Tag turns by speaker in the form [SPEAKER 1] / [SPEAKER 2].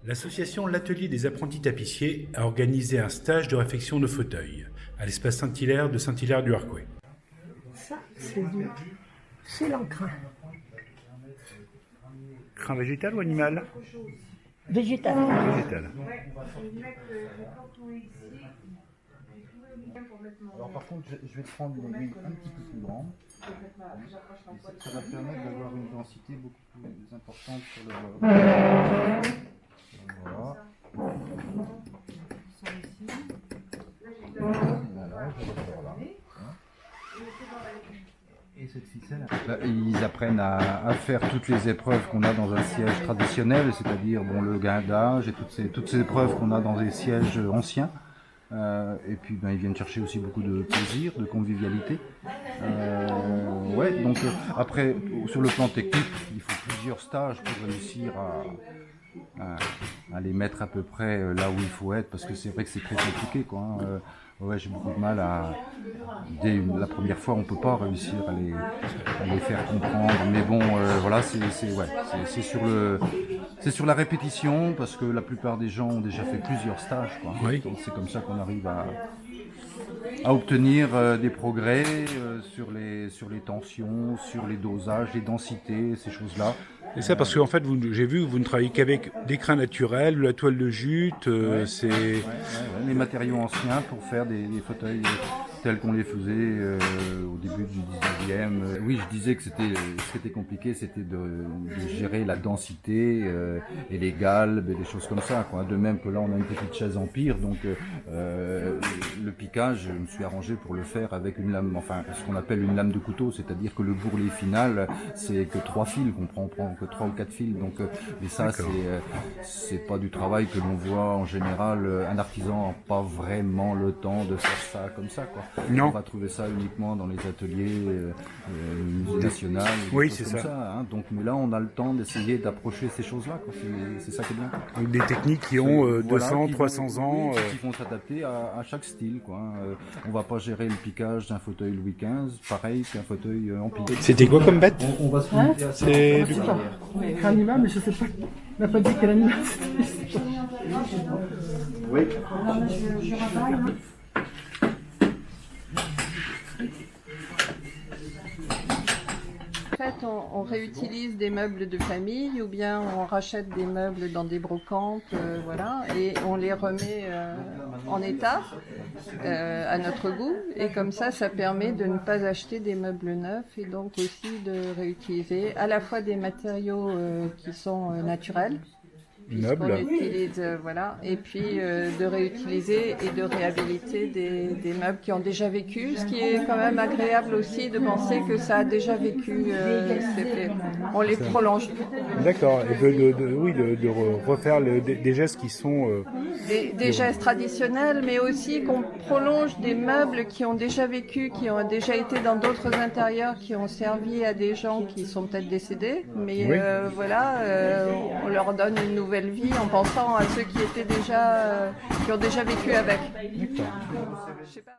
[SPEAKER 1] L'association L'Atelier des apprentis tapissiers a organisé un stage de réfection de fauteuils à l'espace Saint-Hilaire de Saint-Hilaire-du-Harcouët.
[SPEAKER 2] Ça, c'est l'encrin.
[SPEAKER 1] Crin végétal ou animal?
[SPEAKER 2] Végétal.
[SPEAKER 1] Végétal.
[SPEAKER 3] Alors par contre, je vais te prendre une aiguille un petit peu plus grande. Ça va permettre d'avoir une densité beaucoup plus importante sur le bord. Voilà. Voilà, je ressors là. Et cette ficelle, là, ils apprennent à faire toutes les épreuves qu'on a dans un siège traditionnel, c'est-à-dire bon, le guindage et toutes ces épreuves qu'on a dans des sièges anciens. Et puis ils viennent chercher aussi beaucoup de plaisir, de convivialité. Ouais, donc après, sur le plan technique, il faut plusieurs stages pour réussir à les mettre à peu près là où il faut être, parce que c'est vrai que c'est très compliqué, quoi, hein. Ouais, j'ai beaucoup de mal dès la première fois, on peut pas réussir à les faire comprendre. Mais bon, voilà, c'est sur la répétition, parce que la plupart des gens ont déjà fait plusieurs stages, quoi.
[SPEAKER 1] Oui.
[SPEAKER 3] Donc c'est comme ça qu'on arrive à obtenir des progrès sur les tensions, sur les dosages, les densités, ces choses-là.
[SPEAKER 1] C'est ça, parce qu'en fait, j'ai vu que vous ne travaillez qu'avec des crins naturels, de la toile de jute,
[SPEAKER 3] les matériaux anciens pour faire des fauteuils tels qu'on les faisait au début du 19e. Oui, je disais que ce qui était compliqué, c'était de gérer la densité et les galbes et des choses comme ça, quoi. De même que là, on a une petite chaise Empire, donc le piquage, je me suis arrangé pour le faire avec une lame, enfin ce qu'on appelle une lame de couteau, c'est-à-dire que le bourrelet final, c'est que 3 fils qu'on prend que 3 ou 4 fils. Donc, mais ça, c'est pas du travail que l'on voit en général. Un artisan n'a pas vraiment le temps de faire ça comme ça, quoi.
[SPEAKER 1] Non.
[SPEAKER 3] On va trouver ça uniquement dans les ateliers musée national.
[SPEAKER 1] Oui, c'est ça.
[SPEAKER 3] Hein. Donc, mais là, on a le temps d'essayer d'approcher ces choses-là, quoi. C'est ça qui est bien.
[SPEAKER 1] Donc des techniques qui ont 200, 300 ans.
[SPEAKER 3] Qui vont s'adapter à chaque style, quoi. On va pas gérer le piquage d'un fauteuil Louis XV, pareil qu'un fauteuil Empire.
[SPEAKER 1] C'était quoi comme bête?
[SPEAKER 3] On va se limiter à ça.
[SPEAKER 1] C'est
[SPEAKER 2] Je sais pas. Un animal, mais je sais pas. On n'a pas dit quel animal c'était.
[SPEAKER 3] Oui.
[SPEAKER 4] En fait, on réutilise des meubles de famille ou bien on rachète des meubles dans des brocantes, voilà, et on les remet en état à notre goût. Et comme ça permet de ne pas acheter des meubles neufs et donc aussi de réutiliser à la fois des matériaux qui sont naturels.
[SPEAKER 1] noble.
[SPEAKER 4] On utilise, voilà, et puis de réutiliser et de réhabiliter des meubles qui ont déjà vécu, ce qui est quand même agréable aussi de penser que ça a déjà vécu, on les prolonge.
[SPEAKER 1] D'accord. Et de refaire des gestes qui sont...
[SPEAKER 4] Des gestes traditionnels, mais aussi qu'on prolonge des meubles qui ont déjà vécu, qui ont déjà été dans d'autres intérieurs, qui ont servi à des gens qui sont peut-être décédés, mais
[SPEAKER 1] Oui.
[SPEAKER 4] on leur donne une nouvelle vie en pensant à ceux qui étaient déjà, qui ont déjà vécu avec.
[SPEAKER 1] D'accord.
[SPEAKER 4] Je sais pas.